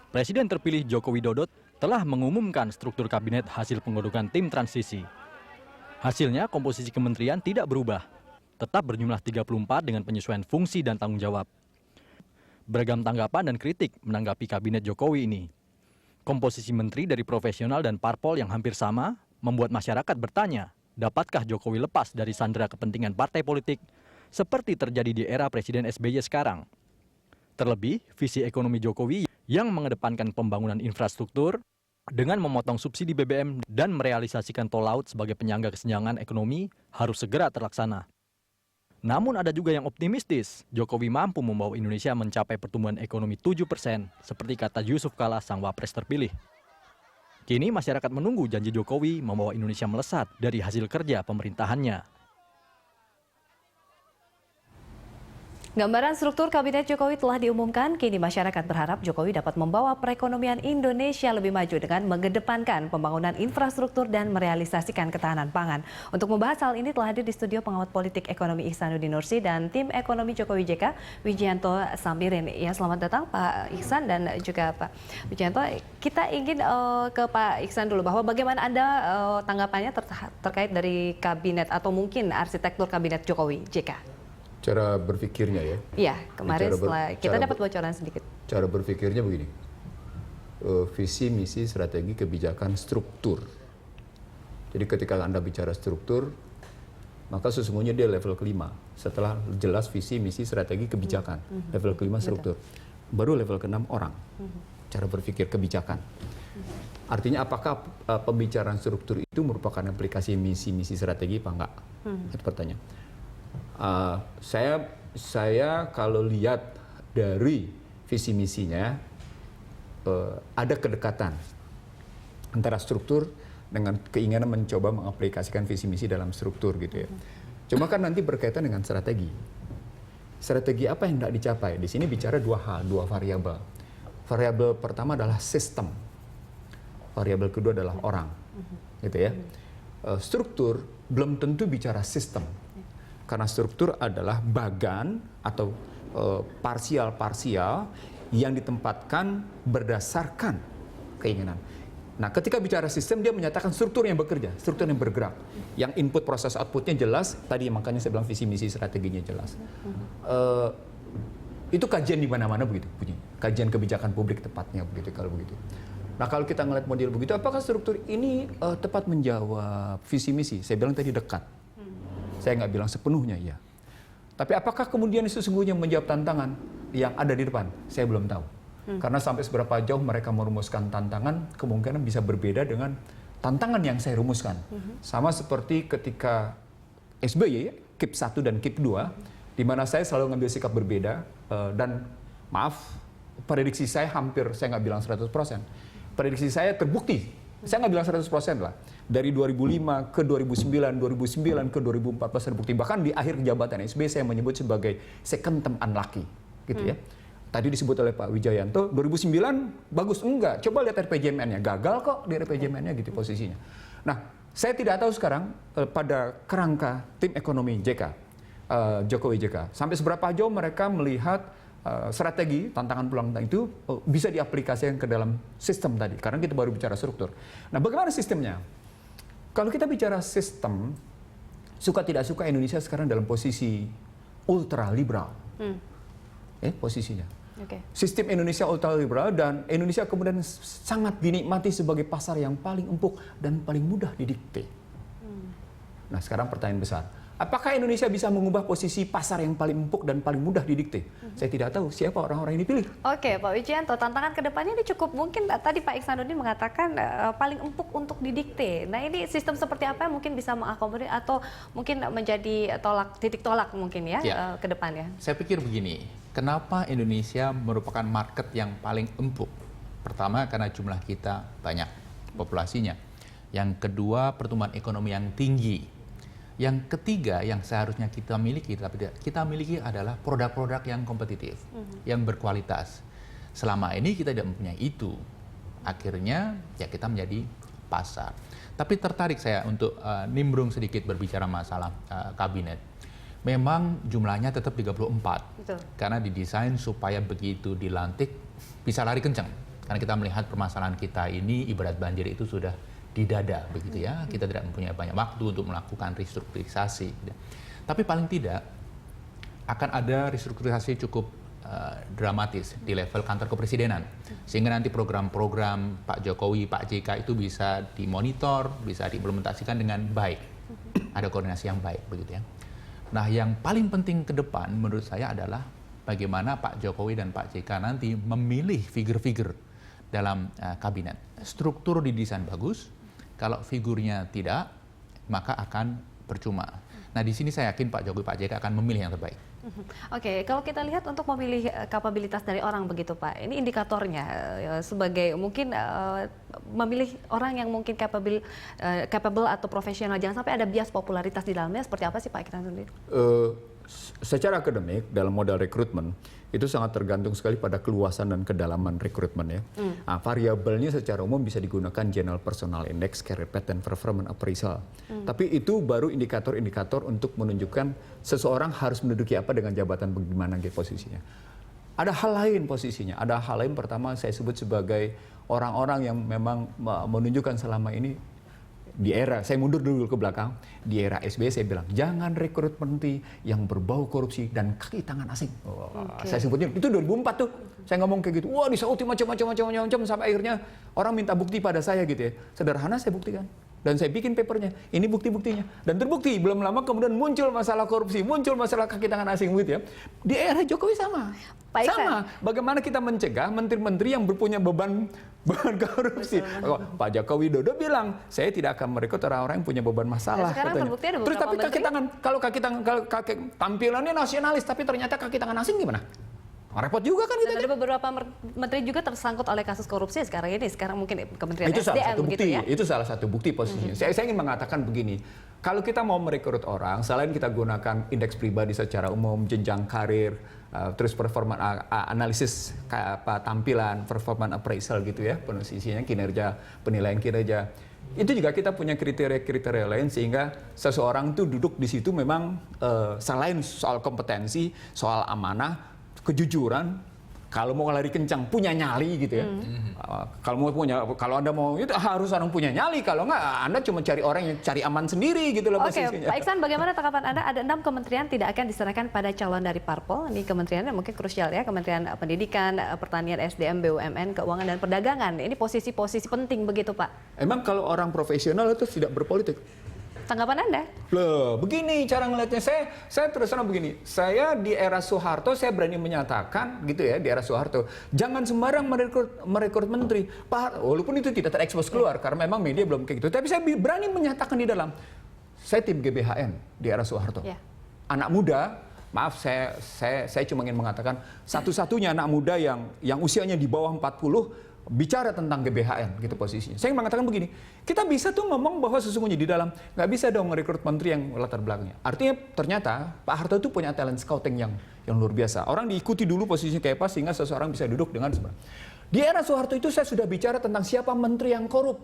Presiden terpilih Joko Widodo telah mengumumkan struktur kabinet hasil penggodokan tim transisi. Hasilnya, komposisi kementerian tidak berubah, tetap berjumlah 34 dengan penyesuaian fungsi dan tanggung jawab. Beragam tanggapan dan kritik menanggapi kabinet Jokowi ini. Komposisi menteri dari profesional dan parpol yang hampir sama membuat masyarakat bertanya, dapatkah Jokowi lepas dari sandera kepentingan partai politik seperti terjadi di era Presiden SBY sekarang? Terlebih, visi ekonomi Jokowi yang mengedepankan pembangunan infrastruktur dengan memotong subsidi BBM dan merealisasikan tol laut sebagai penyangga kesenjangan ekonomi harus segera terlaksana. Namun ada juga yang optimistis, Jokowi mampu membawa Indonesia mencapai pertumbuhan ekonomi 7%, seperti kata Yusuf Kala sang wapres terpilih. Kini masyarakat menunggu janji Jokowi membawa Indonesia melesat dari hasil kerja pemerintahannya. Gambaran struktur Kabinet Jokowi telah diumumkan, kini masyarakat berharap Jokowi dapat membawa perekonomian Indonesia lebih maju dengan mengedepankan pembangunan infrastruktur dan merealisasikan ketahanan pangan. Untuk membahas hal ini telah hadir di studio pengamat politik ekonomi Ihsanuddin Nursi dan tim ekonomi Jokowi JK, Wijianto Samirin. Ya, selamat datang Pak Ihsan dan juga Pak Wijianto. Kita ingin ke Pak Ihsan dulu, bahwa bagaimana Anda tanggapannya terkait dari kabinet atau mungkin arsitektur kabinet Jokowi JK? Cara berpikirnya ya? Iya, kemarin setelah kita dapat bocoran sedikit. Cara berpikirnya begini, visi, misi, strategi, kebijakan, struktur. Jadi ketika Anda bicara struktur, maka sesungguhnya dia level kelima. Setelah jelas visi, misi, strategi, kebijakan. Level kelima struktur. Baru level keenam orang. Cara berpikir kebijakan. Artinya apakah pembicaraan struktur itu merupakan aplikasi misi, strategi apa enggak? Itu pertanyaan. Saya kalau lihat dari visi misinya ada kedekatan antara struktur dengan keinginan mencoba mengaplikasikan visi misi dalam struktur gitu ya. Cuma kan nanti berkaitan dengan strategi. Strategi apa yang tidak dicapai? Di sini bicara dua variabel. Variabel pertama adalah sistem. Variabel kedua adalah orang. Gitu ya. Struktur belum tentu bicara sistem. Karena struktur adalah bagan atau parsial-parsial yang ditempatkan berdasarkan keinginan. Nah, ketika bicara sistem, dia menyatakan struktur yang bekerja, struktur yang bergerak. Yang input, proses, outputnya jelas, tadi makanya saya bilang visi, misi, strateginya jelas. Itu kajian di mana-mana begitu, punya. Kajian kebijakan publik tepatnya begitu, kalau begitu. Nah, kalau kita ngeliat model begitu, apakah struktur ini tepat menjawab visi, misi? Saya bilang tadi dekat. Saya nggak bilang sepenuhnya iya. Tapi apakah kemudian sesungguhnya menjawab tantangan yang ada di depan? Saya belum tahu. Karena sampai seberapa jauh mereka merumuskan tantangan, kemungkinan bisa berbeda dengan tantangan yang saya rumuskan. Sama seperti ketika SBY, KIP 1 dan KIP 2, di mana saya selalu ngambil sikap berbeda, dan maaf, prediksi saya hampir, saya nggak bilang 100%. Prediksi saya terbukti. Saya nggak bilang 100% lah. Dari 2005 ke 2009, 2009 ke 2014 terbukti. Bahkan di akhir jabatan SBY saya menyebut sebagai second term unlucky. Gitu ya. Tadi disebut oleh Pak Wijayanto, 2009 bagus. Enggak, coba lihat RPJMN-nya. Gagal kok di RPJMN-nya gitu posisinya. Nah, saya tidak tahu sekarang pada kerangka tim ekonomi JK, Jokowi JK. Sampai seberapa jauh mereka melihat strategi tantangan pulang itu bisa diaplikasikan ke dalam sistem tadi, karena kita baru bicara struktur. Nah, bagaimana sistemnya? Kalau kita bicara sistem, suka tidak suka Indonesia sekarang dalam posisi ultra liberal, posisinya. Sistem Indonesia ultra liberal, dan Indonesia kemudian sangat dinikmati sebagai pasar yang paling empuk dan paling mudah didikte. Nah, sekarang pertanyaan besar. Apakah Indonesia bisa mengubah posisi pasar yang paling empuk dan paling mudah didikte? Saya tidak tahu siapa orang-orang yang dipilih. Oke, Pak Wijianto, tantangan kedepannya ini cukup mungkin, tadi Pak Ihsanuddin mengatakan paling empuk untuk didikte. Nah, ini sistem seperti apa yang mungkin bisa mengakomodir atau mungkin menjadi titik tolak mungkin ya, ke depannya? Saya pikir begini, kenapa Indonesia merupakan market yang paling empuk? Pertama, karena jumlah kita banyak, populasinya. Yang kedua, pertumbuhan ekonomi yang tinggi. Yang ketiga yang seharusnya kita miliki, tapi tidak kita miliki adalah produk-produk yang kompetitif, yang berkualitas. Selama ini kita tidak mempunyai itu. Akhirnya ya kita menjadi pasar. Tapi tertarik saya untuk nimbrung sedikit berbicara masalah kabinet. Memang jumlahnya tetap 34. Betul. Karena didesain supaya begitu dilantik bisa lari kencang. Karena kita melihat permasalahan kita ini ibarat banjir itu sudah di dada begitu ya. Kita tidak mempunyai banyak waktu untuk melakukan restrukturisasi. Gitu. Tapi paling tidak akan ada restrukturisasi cukup dramatis di level kantor kepresidenan. Sehingga nanti program-program Pak Jokowi, Pak JK itu bisa dimonitor, bisa diimplementasikan dengan baik. Ada koordinasi yang baik begitu ya. Nah, yang paling penting ke depan menurut saya adalah bagaimana Pak Jokowi dan Pak JK nanti memilih figur-figur dalam kabinet. Struktur didesain bagus, kalau figurnya tidak, maka akan percuma. Nah, di sini saya yakin Pak Jokowi, Pak JK akan memilih yang terbaik. Oke, kalau kita lihat untuk memilih kapabilitas dari orang begitu Pak, ini indikatornya sebagai mungkin memilih orang yang mungkin capable atau profesional, jangan sampai ada bias popularitas di dalamnya, seperti apa sih Pak kita sendiri? Secara akademik dalam modal rekrutmen itu sangat tergantung sekali pada keluasan dan kedalaman rekrutmen ya. Nah, variabelnya secara umum bisa digunakan General Personnel Index, Career Path, dan Performance Appraisal. Tapi itu baru indikator-indikator untuk menunjukkan seseorang harus menduduki apa dengan jabatan bagaimana gitu posisinya. Ada hal lain posisinya. Ada hal lain pertama saya sebut sebagai orang-orang yang memang menunjukkan selama ini di era, saya mundur dulu ke belakang, di era SBY saya bilang, jangan rekrut menteri yang berbau korupsi dan kaki tangan asing. Saya sebutnya, itu 2004 tuh, saya ngomong kayak gitu, wah disauti macam-macam, sampai akhirnya orang minta bukti pada saya gitu ya. Sederhana saya buktikan. Dan saya bikin papernya, ini bukti-buktinya. Dan terbukti, belum lama kemudian muncul masalah korupsi, muncul masalah kaki tangan asing gitu ya. Di era Jokowi sama. Sama, bagaimana kita mencegah menteri-menteri yang berpunya beban korupsi. Pak Joko Widodo bilang, saya tidak akan merekrut orang-orang yang punya beban masalah. Sekarang terbukti ada terus tapi beberapa kaki tangan, kalau kaki tangan, tampilannya nasionalis, tapi ternyata kaki tangan asing gimana? Repot juga kan kita. Dan ada beberapa menteri juga tersangkut oleh kasus korupsi sekarang ini. Sekarang mungkin Kementerian itu SDM salah satu begitu bukti, ya. itu salah satu bukti posisinya. Saya ingin mengatakan begini, kalau kita mau merekrut orang, selain kita gunakan indeks pribadi secara umum, jenjang karir, terus performa analisis tampilan, performance appraisal gitu ya, posisinya kinerja, penilaian kinerja. Itu juga kita punya kriteria-kriteria lain sehingga seseorang tuh duduk di situ memang selain soal kompetensi, soal amanah, kejujuran, kalau mau lari kencang punya nyali gitu ya. Kalau Anda mau itu harus orang punya nyali, kalau nggak Anda cuma cari orang yang cari aman sendiri gitu loh posisinya. Oke, Pak Iksan, bagaimana tanggapan Anda? Ada 6 kementerian tidak akan diserahkan pada calon dari parpol. Ini kementeriannya mungkin krusial ya, Kementerian Pendidikan, Pertanian, SDM, BUMN, Keuangan dan Perdagangan. Ini posisi-posisi penting begitu Pak. Emang kalau orang profesional itu tidak berpolitik? Tanggapan Anda? Loh, begini cara ngelihatnya. Saya terus terang begini. Saya di era Soeharto, saya berani menyatakan gitu ya, di era Soeharto, jangan sembarang merekrut menteri. Walaupun itu tidak terekspos keluar karena memang media belum kayak gitu. Tapi saya berani menyatakan di dalam. Saya tim GBHN di era Soeharto. Yeah. Anak muda, maaf saya cuma ingin mengatakan satu-satunya anak muda yang usianya di bawah 40 bicara tentang GBHN gitu posisinya. Saya mengatakan begini, kita bisa tuh ngomong bahwa sesungguhnya di dalam nggak bisa dong merekrut menteri yang latar belakangnya. Artinya ternyata Pak Harto itu punya talent scouting yang luar biasa. Orang diikuti dulu posisinya kayak apa sehingga seseorang bisa duduk dengan sebelah. Di era Soeharto itu saya sudah bicara tentang siapa menteri yang korup.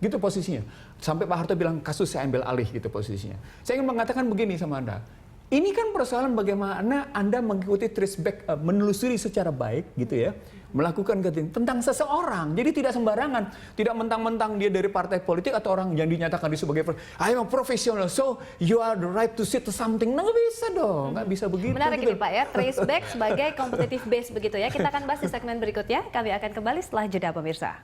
Gitu posisinya. Sampai Pak Harto bilang kasus saya ambil alih gitu posisinya. Saya ingin mengatakan begini sama Anda. Ini kan persoalan bagaimana Anda mengikuti trace back, menelusuri secara baik gitu ya, melakukan tentang seseorang. Jadi tidak sembarangan, tidak mentang-mentang dia dari partai politik atau orang yang dinyatakan dia sebagai I am a professional, so you are the right to sit to something. Nggak bisa dong, nggak bisa begitu. Menarik gitu. ini Pak ya, trace back sebagai competitive base begitu ya. Kita akan bahas di segmen berikutnya. Kami akan kembali setelah jeda pemirsa.